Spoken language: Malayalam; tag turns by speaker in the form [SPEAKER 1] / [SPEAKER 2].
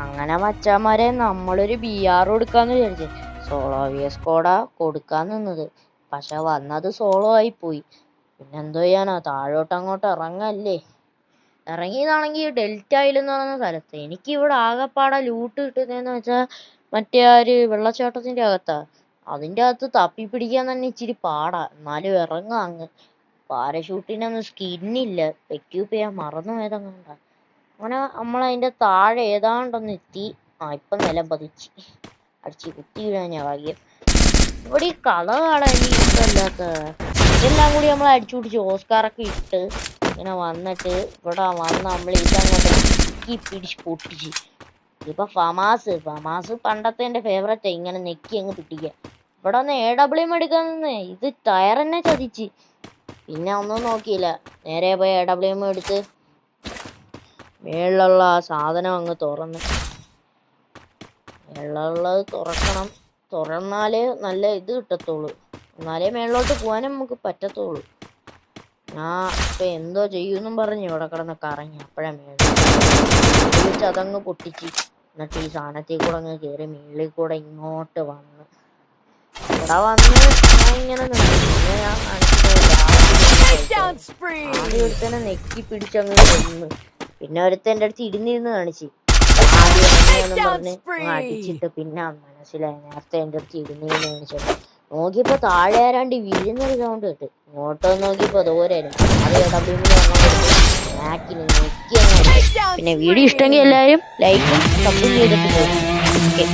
[SPEAKER 1] അങ്ങനെ മച്ചാന്മാരെ നമ്മളൊരു BR കൊടുക്കാന്ന് വിചാരിച്ചു. സോളോ VS കോഡാ കൊടുക്കാൻ നിന്നത്. പക്ഷെ വന്നത് സോളോ ആയി പോയി. പിന്നെ എന്തോ ചെയ്യാനാ, താഴോട്ട് അങ്ങോട്ട് ഇറങ്ങല്ലേ. ഇറങ്ങിയതാണെങ്കിൽ ഡെൽറ്റ ഐലൻഡ് എന്ന് പറയുന്ന സ്ഥലത്ത്. എനിക്ക് ഇവിടെ ആകെപ്പാടെ ലൂട്ട് കിട്ടുന്നതെന്ന് വെച്ചാൽ മറ്റേ ആ ഒരു വെള്ളച്ചാട്ടത്തിന്റെ അകത്താ. അതിന്റെ അകത്ത് തപ്പി പിടിക്കാൻ തന്നെ ഇച്ചിരി പാടാ. എന്നാലും ഇറങ്ങാം അങ്ങ്. പാരഷൂട്ടിനൊന്നും സ്കിന്നില്ല, എക്യൂപ്പ് ചെയ്യാൻ മറന്നു പോയതങ്ങണ്ട. അങ്ങനെ നമ്മളതിന്റെ താഴെ ഏതാണ്ടൊന്ന് എത്തി. ഇപ്പൊ നിലം പതിച്ച് അടിച്ച് കുത്തി വീഴാൻ ഞാൻ ഭാഗ്യം. ഇവിടെ ഈ കഥ കാണാൻ എനിക്ക് ഇഷ്ടമല്ലാത്ത ഇതെല്ലാം കൂടി നമ്മൾ അടിച്ചു പിടിച്ച് ഓസ്കാറൊക്കെ ഇട്ട് ഇങ്ങനെ വന്നിട്ട് ഇവിടെ വന്ന് നമ്മൾ ഇതങ്ങോട്ട് പിടിച്ച് പൊട്ടിച്ച്. ഇതിപ്പോ ഫമാസ് പണ്ടത്തെ എന്റെ ഫേവറേറ്റാ, ഇങ്ങനെ നെക്കി അങ്ങ് പിടിക്കുക. ഇവിടെ ഒന്ന് AWM എടുക്കാൻ നിന്ന് ഇത് ടയർ തന്നെ ചതിച്ച്. പിന്നെ ഒന്നും നോക്കിയില്ല, നേരെ പോയി AWM എടുത്ത് മേളിലുള്ള ആ സാധനം അങ്ങ് തുറന്ന്. മേളിലുള്ളത് തുറക്കണം, തുറന്നാലേ നല്ല ഇത് കിട്ടത്തുള്ളൂ, എന്നാലേ മേളിലോട്ട് പോകാനും നമുക്ക് പറ്റത്തുള്ളൂ. ഇപ്പൊ എന്തോ ചെയ്യൂന്നും പറഞ്ഞ് ഇവിടെ കിടന്ന് കറങ്ങി. അപ്പഴാ മേളിൽ അതങ്ങ് പൊട്ടിച്ച്. എന്നിട്ട് ഈ സാധനത്തിൽ കൂടെ അങ്ങ് കയറി മേളിൽ കൂടെ ഇങ്ങോട്ട് വന്ന് ഇവിടെ വന്ന് ഞാൻ ഇങ്ങനെ നിന്ന് ഞാൻ ആദ്യം ഒരുത്തനെ നെക്കി പിടിച്ചങ്ങ് കൊന്ന്. പിന്നെ ഒരുത്തൻ എൻ്റെ അടുത്ത് ഇരുന്നിരുന്ന് കാണിച്ച് പറഞ്ഞ് അടിച്ചിട്ട് പിന്നെ മനസ്സിലായി നേരത്തെ എൻ്റെ അടുത്ത് ഇരുന്നിരുന്ന് കാണിച്ചത്. നോക്കിയപ്പോ താഴെ ആരാണ്ട് വീഴുന്നൊരു സൗണ്ട് കേട്ട്. ഇങ്ങോട്ട് നോക്കിയപ്പോ ദൂരായിരുന്നു. പിന്നെ വീഡിയോ ഇഷ്ടമെങ്കിൽ എല്ലാവരും ലൈക്കും സബ്സ്ക്രൈബ് ചെയ്തിട്ട് പോകും. ഓക്കെ.